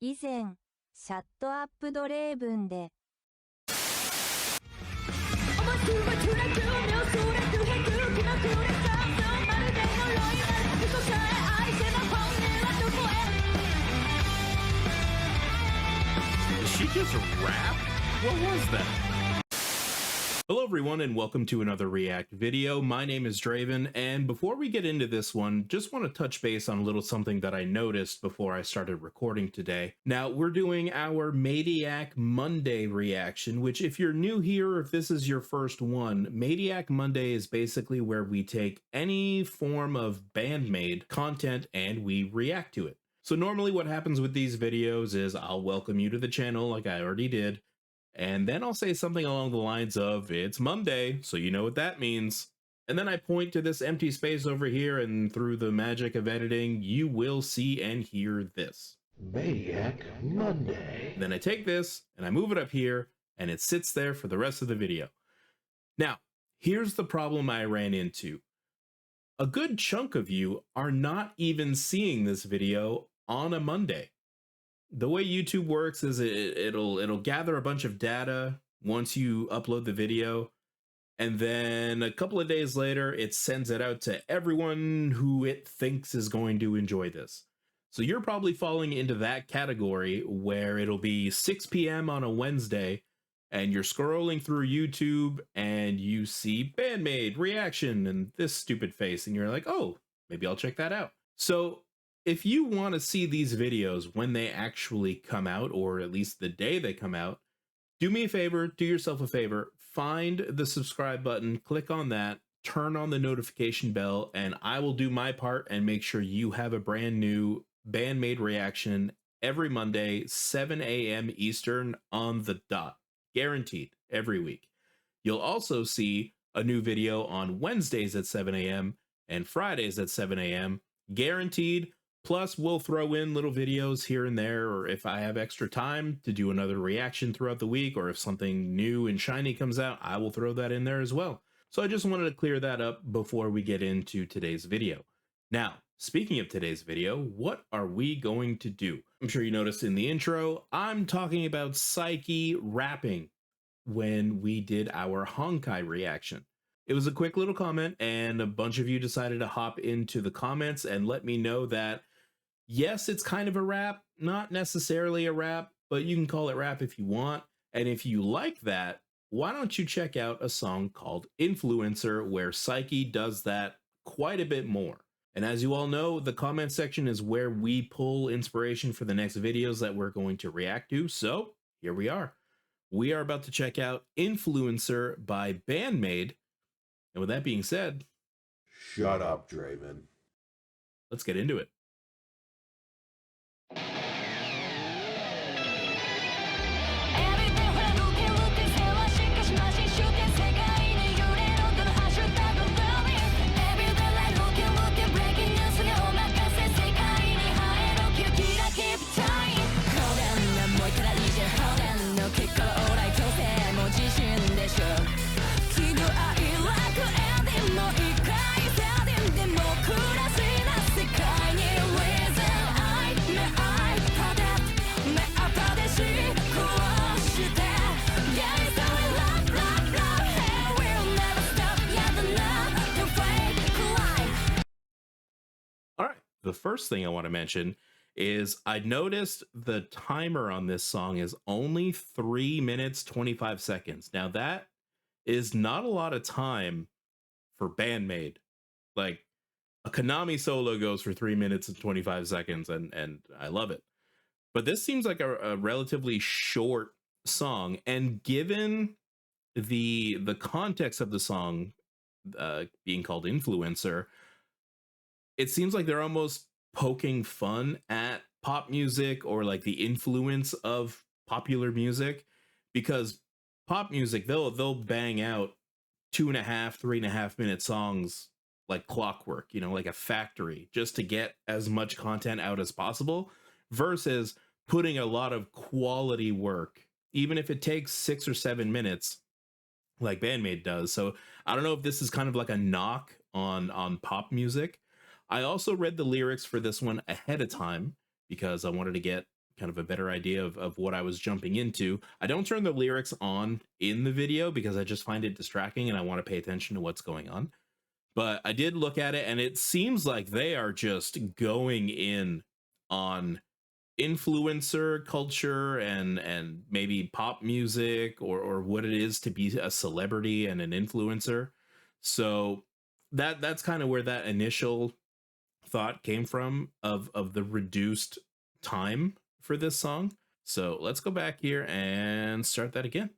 以前、シャットアップドレーブンで Did she just rap? What was that? Hello everyone and welcome to another React video. My name is Draven, and before we get into this one, just want to touch base on a little something that I noticed before I started recording today. Now, we're doing our Maniac Monday reaction, which if you're new here, or if this is your first one, Maniac Monday is basically where we take any form of Band-Maid content and we react to it. So normally what happens with these videos is I'll welcome you to the channel like I already did, and then I'll say something along the lines of, it's Monday, so you know what that means. And then I point to this empty space over here, and through the magic of editing, you will see and hear this. Maniac Monday. Then I take this, and I move it up here, and it sits there for the rest of the video. Now, here's the problem I ran into. A good chunk of you are not even seeing this video on a Monday. The way YouTube works is it'll gather a bunch of data once you upload the video, and then a couple of days later it sends it out to everyone who it thinks is going to enjoy this. So you're probably falling into that category where it'll be 6 p.m. on a Wednesday and you're scrolling through YouTube and you see Band-Maid reaction and this stupid face, and you're like, oh, maybe I'll check that out. So if you want to see these videos when they actually come out, or at least the day they come out, do me a favor, do yourself a favor, find the subscribe button, click on that, turn on the notification bell, and I will do my part and make sure you have a brand new Band-Maid reaction every Monday, 7 a.m. Eastern on the dot. Guaranteed, every week. You'll also see a new video on Wednesdays at 7 a.m. and Fridays at 7 a.m. Guaranteed. Plus, we'll throw in little videos here and there, or if I have extra time to do another reaction throughout the week, or if something new and shiny comes out, I will throw that in there as well. So I just wanted to clear that up before we get into today's video. Now, speaking of today's video, what are we going to do? I'm sure you noticed in the intro, I'm talking about Psyche rapping when we did our Honkai reaction. It was a quick little comment, and a bunch of you decided to hop into the comments and let me know that yes, it's kind of a rap, not necessarily a rap, but you can call it rap if you want. And if you like that, why don't you check out a song called Influencer, where Psyche does that quite a bit more. And as you all know, the comment section is where we pull inspiration for the next videos that we're going to react to. So here we are. We are about to check out Influencer by Band-Maid. And with that being said, Shut up, Draven. let's get into it. The first thing I want to mention is I noticed the timer on this song is only 3 minutes 25 seconds. Now that is not a lot of time for Band-Maid. Like, a Konami solo goes for 3 minutes and 25 seconds, and I love it. But this seems like a relatively short song, and given the context of the song being called Influencer, it seems like they're almost poking fun at pop music, or like the influence of popular music, because pop music, they'll bang out 2.5, 3.5 minute songs like clockwork, you know, like a factory, just to get as much content out as possible, versus putting a lot of quality work, even if it takes 6 or 7 minutes, like Band-Maid does. So I don't know if this is kind of like a knock on pop music. I also read the lyrics for this one ahead of time because I wanted to get kind of a better idea of what I was jumping into. I don't turn the lyrics on in the video because I just find it distracting and I want to pay attention to what's going on. But I did look at it, and it seems like they are just going in on influencer culture and maybe pop music or what it is to be a celebrity and an influencer. So that's kind of where that initial thought came from of the reduced time for this song. So let's go back here and start that again.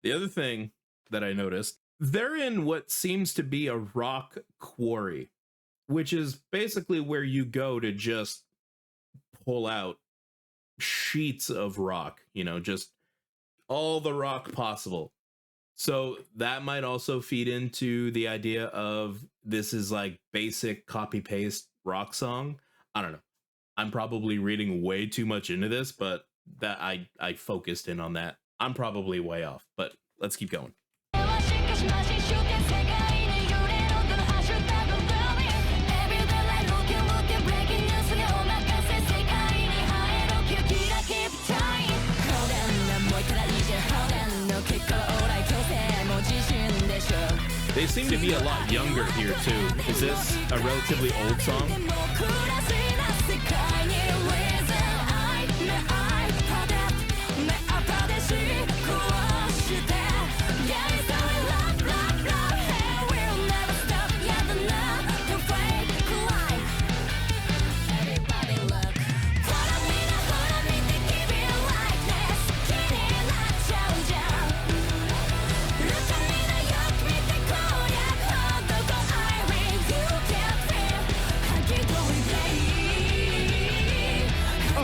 The other thing that I noticed, they're in what seems to be a rock quarry, which is basically where you go to just pull out sheets of rock, you know, just all the rock possible. So that might also feed into the idea of this is like basic copy paste rock song. I don't know. I'm probably reading way too much into this, but that I focused in on that. I'm probably way off, but let's keep going. They seem to be a lot younger here too. Is this a relatively old song?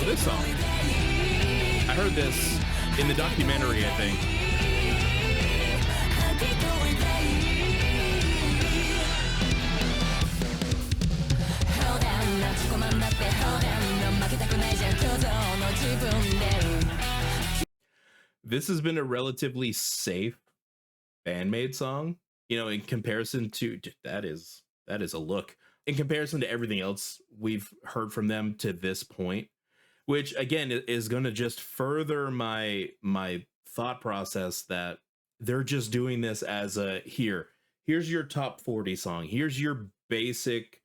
This song. I heard this in the documentary, I think. This has been a relatively safe Band-Maid song, you know, in comparison to that is a look in comparison to everything else we've heard from them to this point. Which again is going to just further my thought process that they're just doing this as a here's your top 40 song, here's your basic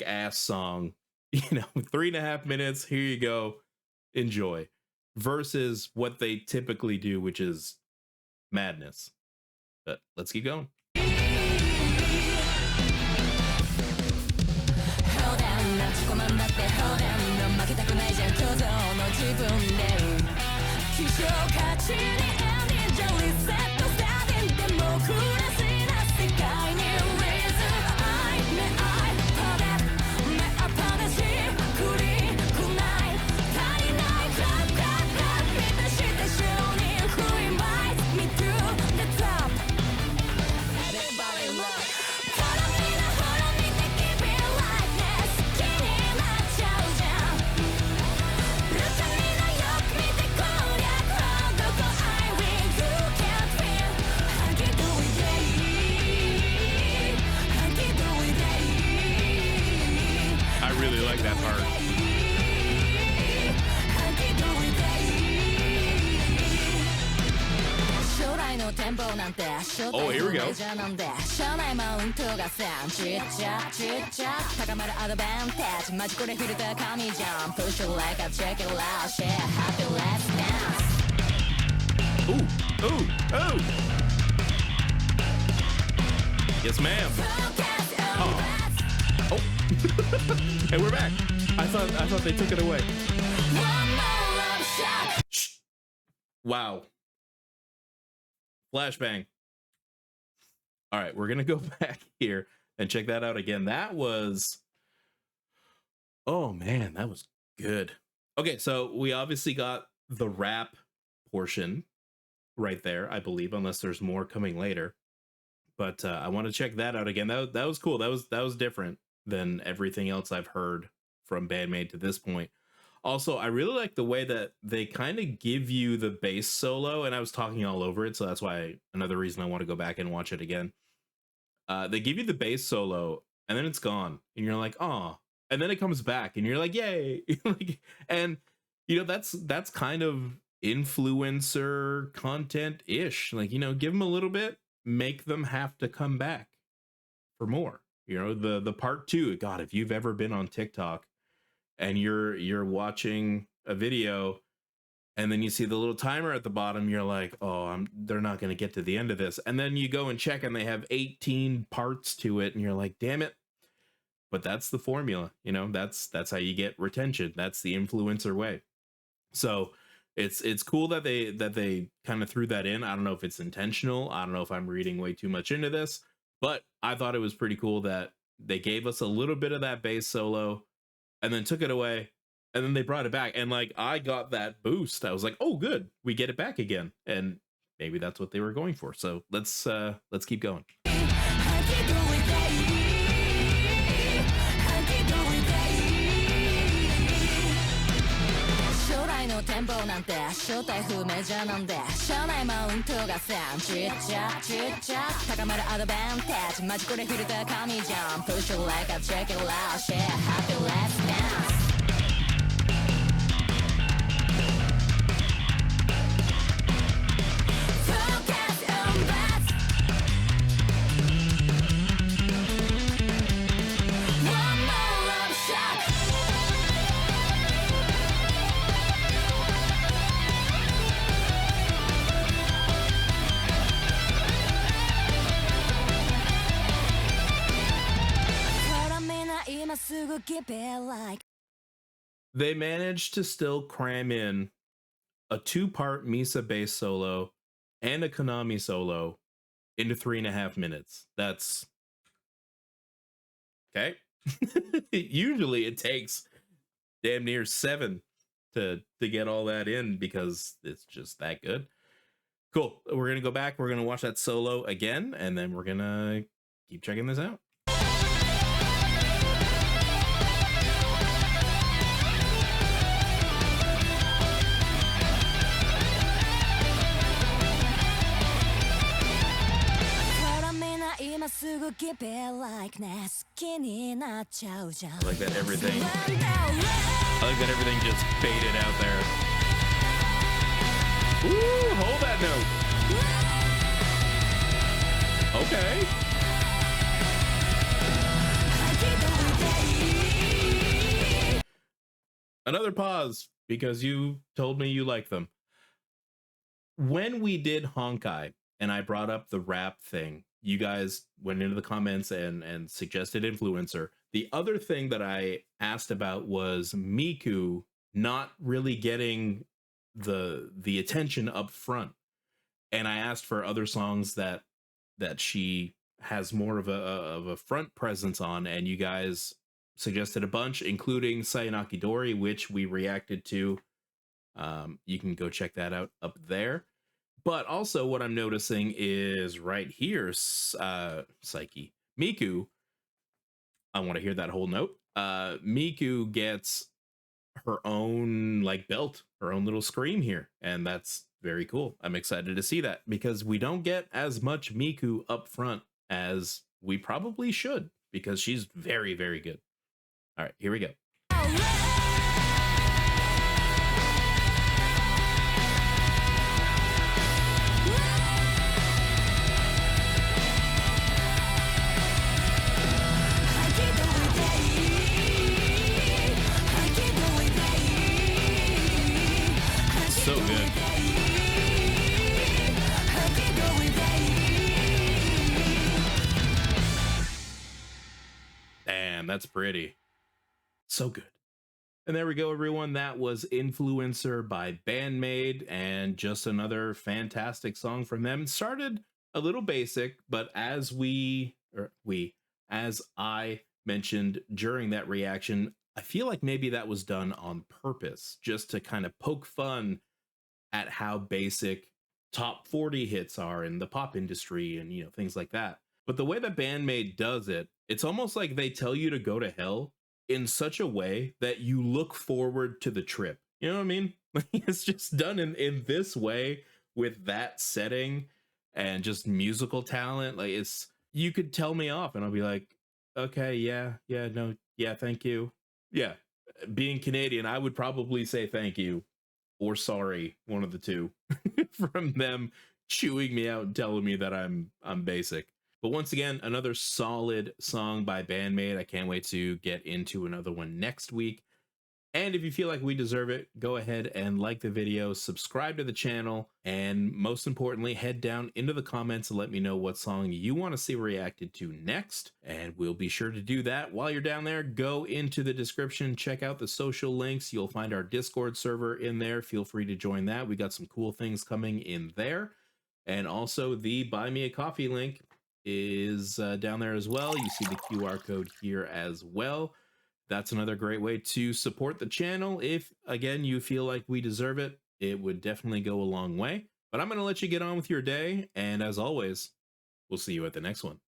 ass song, you know, 3.5 minutes, here you go, enjoy, versus what they typically do, which is madness. But let's keep going. That part. Oh, here we go. Ooh, ooh, ooh. Yes, ma'am. Oh. And we're back. I thought they took it away. Shh. Wow. Flashbang. All right, we're gonna go back here and check that out again. That was, oh man, that was good. Okay, so we obviously got the rap portion right there, I believe, unless there's more coming later. But I want to check that out again. That was cool. That was different than everything else I've heard from Band-Maid to this point. Also, I really like the way that they kind of give you the bass solo, and I was talking all over it, so that's why another reason I want to go back and watch it again. They give you the bass solo, and then it's gone, and you're like, oh, and then it comes back, and you're like, yay! Like, and that's kind of influencer content ish. Like, give them a little bit, make them have to come back for more. The part two. God, if you've ever been on TikTok and you're watching a video and then you see the little timer at the bottom, you're like, oh, they're not going to get to the end of this. And then you go and check and they have 18 parts to it, and you're like, damn it. But that's the formula. That's how you get retention. That's the influencer way. So it's cool that they kind of threw that in. I don't know if it's intentional. I don't know if I'm reading way too much into this, but I thought it was pretty cool that they gave us a little bit of that bass solo and then took it away, and then they brought it back, and like I got that boost. I was like, oh good, we get it back again. And maybe that's what they were going for. So let's keep going. の展望なんて正体不明じゃなんで社内マウントがさちっちゃちっちゃ高まるアドバンテージマジこれフィルター神じゃん Push it like a check it out Share happy let's dance Focus on that One more love shot They managed to still cram in a 2-part Misa bass solo and a Konami solo into 3.5 minutes. That's okay. Usually it takes damn near 7 to get all that in because it's just that good. Cool. We're gonna go back. We're gonna watch that solo again, and then we're gonna keep checking this out. I like that everything. I like that everything just faded out there. Ooh, hold that note. Okay. Another pause because you told me you like them. When we did Honkai and I brought up the rap thing, you guys went into the comments and suggested influencer. The other thing that I asked about was Miku not really getting the attention up front. And I asked for other songs that she has more of a front presence on, and you guys suggested a bunch, including Sayonaki Dori, which we reacted to. You can go check that out up there. But also what I'm noticing is right here, Psyche. Miku, I want to hear that whole note. Miku gets her own like belt, her own little scream here. And that's very cool. I'm excited to see that because we don't get as much Miku up front as we probably should because she's very, very good. All right, here we go. So good. Damn, that's pretty. So good. And there we go, everyone. That was Influencer by Band-Maid, and just another fantastic song from them. It started a little basic, but as I mentioned during that reaction, I feel like maybe that was done on purpose, just to kind of poke fun at how basic top 40 hits are in the pop industry and, things like that. But the way that Band-Maid does it, it's almost like they tell you to go to hell in such a way that you look forward to the trip. You know what I mean? It's just done in this way with that setting and just musical talent. Like, it's, you could tell me off and I'll be like, okay, yeah, no, yeah, thank you. Yeah. Being Canadian, I would probably say thank you or sorry, one of the two, from them chewing me out and telling me that I'm basic. But once again, another solid song by Band-Maid. I can't wait to get into another one next week. And if you feel like we deserve it, go ahead and like the video, subscribe to the channel, and most importantly, head down into the comments and let me know what song you want to see reacted to next. And we'll be sure to do that. While you're down there, go into the description, check out the social links. You'll find our Discord server in there. Feel free to join that. We got some cool things coming in there. And also the Buy Me a Coffee link is down there as well. You see the QR code here as well. That's another great way to support the channel. If, again, you feel like we deserve it, it would definitely go a long way. But I'm going to let you get on with your day. And as always, we'll see you at the next one.